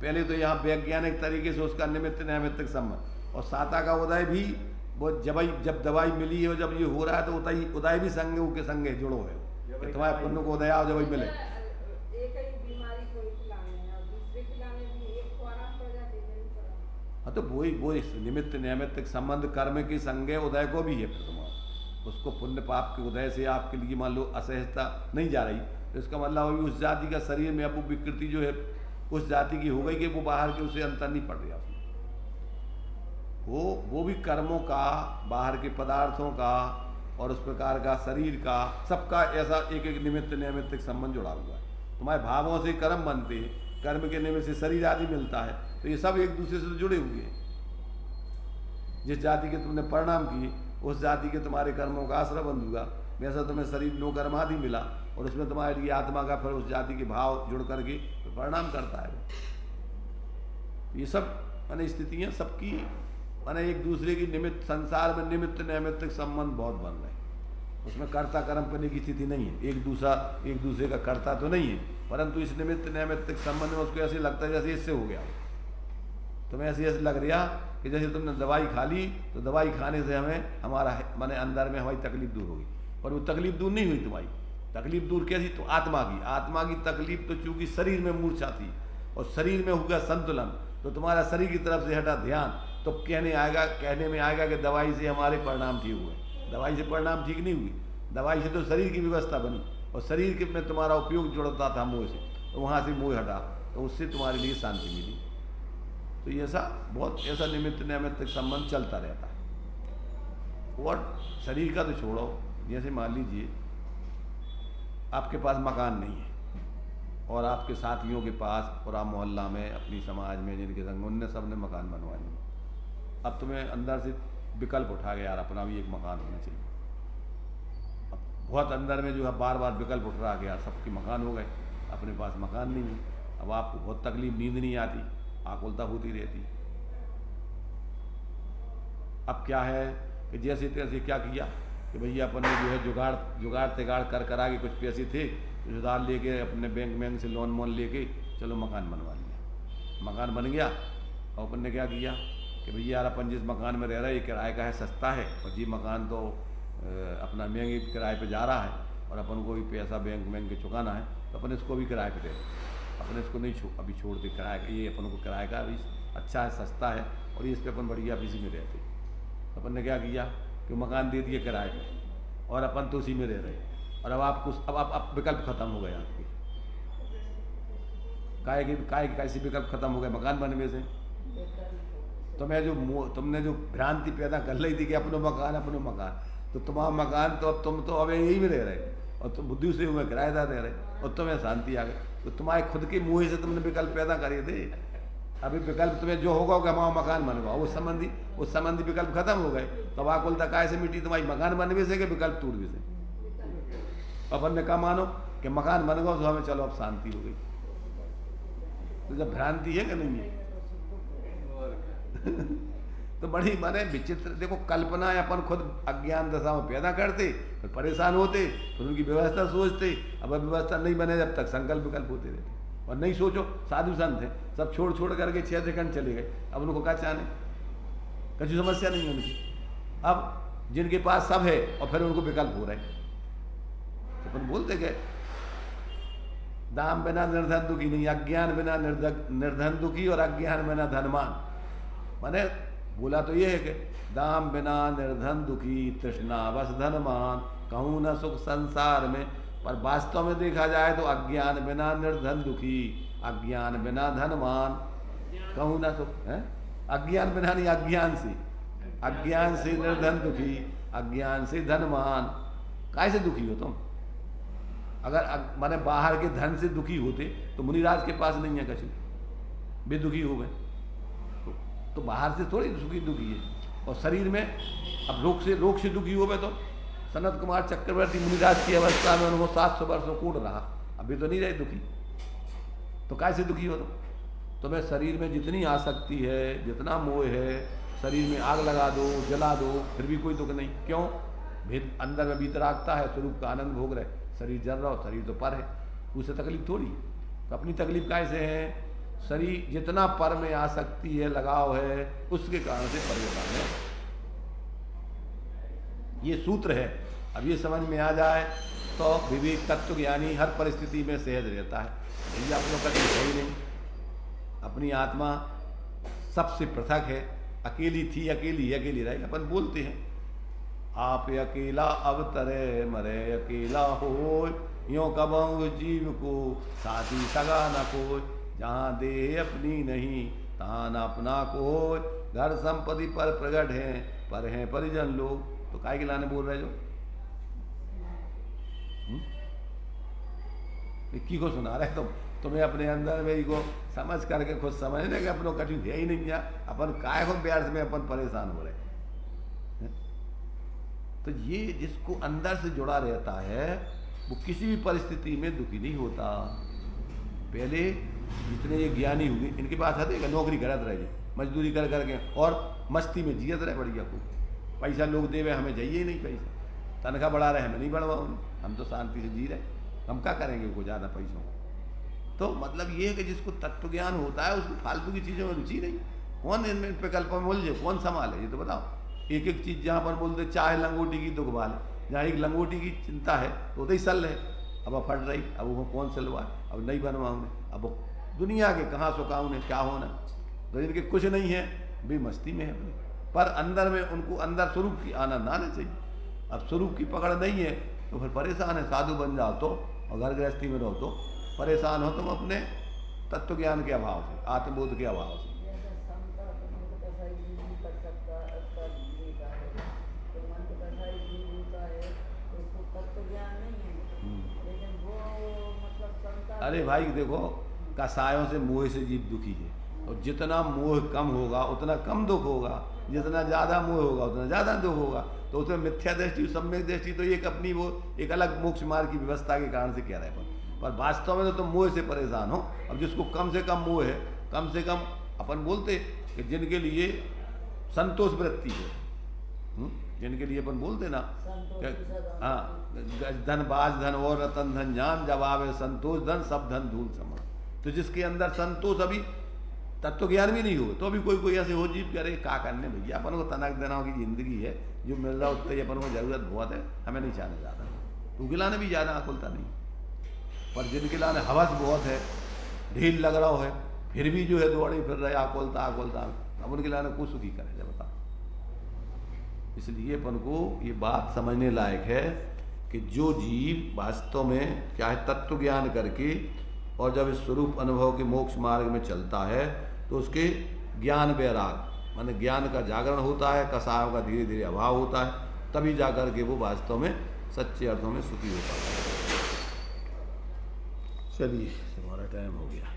पहले तो यहाँ वैज्ञानिक तरीके से उसका निमित्त नैमित्तिक संबंध, और साता का उदय भी वो जब दवाई मिली है, जब ये हो रहा है तो उदय भी संग के संगे जुड़ो है, तुम्हारे पुण्य को उदय आओ जब मिले। हाँ, तो वही निमित्त नैमित्तिक संबंध कर्म के संगे उदय को भी है, फिर तुम्हारा उसको पुण्य पाप के उदय से आपके लिए मान लो असहजता नहीं जा रही, तो इसका मतलब अभी उस जाति का शरीर में अब वो विकृति जो है उस जाति की हो गई कि वो बाहर के उसे अंतर नहीं पड़ रहा उसमें। वो भी कर्मों का, बाहर के पदार्थों का और उस प्रकार का शरीर का, सबका ऐसा एक एक निमित्त नैमित्तिक संबंध जुड़ा हुआ है। तुम्हारे भावों से कर्म बनते हैं, कर्म के निमित्त से शरीर आदि मिलता है, तो ये सब एक दूसरे से जुड़े हुए हैं। जिस जाति के तुमने परिणाम किए उस जाति के तुम्हारे कर्मों का आश्रय बंध हुआ, वैसा तुम्हें शरीर नो कर्म आदि मिला और उसमें तुम्हारे लिए आत्मा का फिर उस जाति के भाव जुड़ करके तो परिणाम करता है। ये सब माने स्थितियाँ सबकी माने एक दूसरे की निमित्त, संसार में निमित्त नैमित्तिक संबंध बहुत बन रहे हैं। उसमें कर्ता कर्म करने की स्थिति नहीं है, एक दूसरे का कर्ता तो नहीं है, परंतु इस निमित्त नैमित्तिक संबंध में उसको ऐसे लगता है जैसे इससे हो गया। तुम्हें ऐसे लग रहा कि जैसे तुमने दवाई खा ली तो दवाई खाने से हमें हमारा माने अंदर में हमारी तकलीफ दूर होगी, पर वो तकलीफ दूर नहीं हुई। तुम्हारी तकलीफ दूर कैसी? तो आत्मा की तकलीफ तो चूंकि शरीर में मूर्छा थी और शरीर में होगा संतुलन, तो तुम्हारा शरीर की तरफ से हटा ध्यान, तो कहने में आएगा कि दवाई से हमारे परिणाम ठीक हुए। दवाई से परिणाम ठीक नहीं हुई, दवाई से तो शरीर की व्यवस्था बनी और शरीर के में तुम्हारा उपयोग जुड़ता था मोह से, तो वहाँ से मोह हटा तो उससे तुम्हारे लिए शांति मिली। तो ये ऐसा बहुत ऐसा निमित्त नैमित्तिक संबंध चलता रहता है। और शरीर का तो छोड़ो, जैसे मान लीजिए आपके पास मकान नहीं है और आपके साथियों के पास और आप मोहल्ला में अपनी समाज में जिनके संग उनने सब ने मकान बनवा लिए। अब तुम्हें अंदर से विकल्प उठा गया यार अपना भी एक मकान होना चाहिए। अब बहुत अंदर में जो है बार बार विकल्प उठ रहा है यार सबके मकान हो गए, अपने पास मकान नहीं है। अब आपको बहुत तकलीफ, नींद नहीं आती, आकुलता होती रहती। अब क्या है कि जैसे तैसे क्या किया कि भैया अपन ने जो है जुगाड़ तिगाड़ कर आगे कुछ पैसे थे उधार लेके अपने बैंक से लोन लेके चलो मकान बनवा लिया। मकान बन गया और अपन ने क्या किया कि भैया यार अपन जिस मकान में रह रहे हैं ये किराए का है, सस्ता है, और ये मकान तो अपना महंगे किराए पे जा रहा है और अपन को भी पैसा बैंक के चुकाना है, तो अपन इसको भी किराए पे दे रहे। अपन इसको नहीं अभी छोड़ दे किराए का, ये अपन को किराए का अभी अच्छा है, सस्ता है और इस पर अपन बढ़िया इसी में रहते। तो अपन ने क्या किया कि मकान दे दिए किराए पे और अपन तो उसी में रह रहे। और अब आपको अब विकल्प खत्म हो गए आपके, काय कैसे विकल्प खत्म हो गए मकान बनने से। तुमने जो भ्रांति पैदा कर ली थी कि अपनो मकान, तो तुम्हारा मकान तो अब तुम तो अब यही में रह रहे और तुम बुद्धि से हुए किराएदार रह रहे और तुम्हें शांति आ गई। तो तुम्हारे खुद के मुँह से तुमने विकल्प पैदा करे थे। अभी विकल्प तुम्हें जो होगा कि हमारा मकान बनवाओ, उस संबंधी विकल्प खत्म हो गए। तब आकुलता काय से मिट्टी तुम्हारी मकान बनवे से कि विकल्प टूट गए से। अपन ने कहा मानो कि मकान बन गया तो हमें चलो अब शांति हो गई। तो जब भ्रांति है कि नहीं है तो बड़ी माने विचित्र। देखो कल्पना अपन खुद अज्ञान दशा में पैदा करते, फिर परेशान होते, फिर उनकी व्यवस्था सोचते। अब व्यवस्था नहीं बने जब तक संकल्प विकल्प होते रहते। और नहीं सोचो, साधु संत है सब छोड़ करके 6 सेकंड चले गए, अब उनको क्या चाहने, कभी समस्या नहीं है उनकी। अब जिनके पास सब है और फिर उनको विकल्प हो रहे, तो अपन बोलते गए दाम बिना निर्धन दुखी नहीं, अज्ञान बिना निर्धन दुखी और अज्ञान बिना धनवान। माने बोला तो ये है कि दाम बिना निर्धन दुखी, तृष्णा बस धनवान, कहूँ न सुख संसार में। पर वास्तव में देखा जाए तो अज्ञान बिना निर्धन दुखी, अज्ञान बिना धनवान, कहूँ न सुख है। अज्ञान बिना नहीं, अज्ञान से निर्धन दुखी, अज्ञान से धनवान। कैसे दुखी हो तुम? अगर माने बाहर के धन से दुखी होते तो मुनिराज के पास नहीं है कछु, वे दुखी हो गए। तो बाहर से थोड़ी दुखी है। और शरीर में अब रोग से दुखी हो गए तो सनत कुमार चक्रवर्ती मुनिराज की अवस्था में उनको 700 वर्षों कूट रहा, अभी तो नहीं रहे दुखी। तो कैसे दुखी हो तुम्हें शरीर में जितनी आसक्ति है, जितना मोह है, शरीर में आग लगा दो, जला दो, फिर भी कोई दुख नहीं। क्यों? भेद अंदर में भीतरागता है, स्वरूप का आनंद भोग रहे। शरीर जल रहा हो, शरीर तो पर है, उससे तकलीफ थोड़ी। तो अपनी तकलीफ कैसे है? शरीर जितना पर में आसक्ति है, लगाव है, उसके कारण से परेशान है। ये सूत्र है। अब ये समझ में आ जाए तो विवेक तत्व ज्ञानी हर परिस्थिति में सहज रहता है। यही आप लोग का सही नहीं। अपनी आत्मा सबसे पृथक है, अकेली थी, अकेली रहेगी। अपन बोलते हैं आप अकेला अब तरे मरे अकेला हो, यों कबहु जीव को साथी सगा न कोई, जहाँ देह अपनी नहीं तहाँ न अपना कोई, घर संपत्ति पर प्रगट है पर हैं परिजन लोग। तो काय के लाने बोल रहे जो की को सुना रहे तुम्हें अपने अंदर में को समझ करके खुद समझने के अपनों कठिन है ही नहीं। अपन काय को व्यर्थ में अपन परेशान हो रहे। तो ये जिसको अंदर से जुड़ा रहता है वो किसी भी परिस्थिति में दुखी नहीं होता। पहले जितने ये ज्ञानी हुए इनके पास आते नौकरी करते रहे, मजदूरी कर करके और मस्ती में जियत रहे बढ़िया को। पैसा लोग देवे हमें चाहिए ही नहीं, पैसा तनख्वाह बढ़ा रहे हमें नहीं बढ़वाओ, हम तो शांति से जी रहे, हम क्या करेंगे उनको ज़्यादा पैसों। तो मतलब ये है कि जिसको तत्व ज्ञान होता है उसको फालतू की चीज़ों में रुचि नहीं। कौन इनमें विकल्प में उलझे, कौन संभाले, ये तो बताओ। एक एक चीज़ जहाँ पर बोलते चाहे लंगोटी की दुख बाल, जहाँ एक लंगोटी की चिंता है तो ही सल है। अब फट रही, अब वो कौन सिलवाए, अब नहीं बनवाऊँ, अब दुनिया के कहाँ सुखाऊँ ने क्या होना। तो इनके कुछ नहीं है, भी मस्ती में है अपनी, पर अंदर में उनको अंदर स्वरूप की आनंद आना चाहिए। अब स्वरूप की पकड़ नहीं है तो फिर परेशान है। साधु बन जाओ तो और घर गृहस्थी में रहो तो परेशान हो तुम अपने तत्व ज्ञान के अभाव से, आत्मबोध के अभाव से। अरे भाई देखो, कसायों से मोह से जीव दुखी है, और जितना मोह कम होगा उतना कम दुख होगा, जितना ज़्यादा मोह होगा उतना ज़्यादा दुख होगा। तो उसमें मिथ्या दृष्टि सम्यक दृष्टि तो एक अपनी वो एक अलग मोक्ष मार्ग की व्यवस्था के कारण से कह रहे हैं, पर वास्तव में तो तुम मोह से परेशान हो। अब जिसको कम से कम मोह है, कम से कम अपन बोलते कि जिनके लिए संतोष वृत्ति है, जिनके लिए अपन बोलते ना हाँ, धन बाज धन और रतन धन जान, जब आवे संतोष धन सब धन धूल समान। तो जिसके अंदर संतोष अभी तत्व ज्ञान भी नहीं हो, तो अभी कोई कोई ऐसे हो जीव कह रहे क्या करने भैया, अपन को तनक दिनों की जिंदगी है, जो मिल रहा उतना ही अपन को जरूरत बहुत है, हमें नहीं चाहने ज़्यादा, तो खिलाने भी ज़्यादा आकुलता नहीं। पर जिनके लाने हवस बहुत है, ढील लग रहा है, फिर भी जो है दौड़े फिर रहे आकुलता आकुलता, अब उनके लाने कुछ सुखी करें जब बता। इसलिए अपन को ये बात समझने लायक है कि जो जीव वास्तव में चाहे तत्व ज्ञान करके और जब इस स्वरूप अनुभव के मोक्ष मार्ग में चलता है, तो उसके ज्ञान वैराग माने ज्ञान का जागरण होता है, कसायों का धीरे धीरे अभाव होता है, तभी जाकर के वो वास्तव में सच्चे अर्थों में सुखी होता है। चलिए तुम्हारा टाइम हो गया।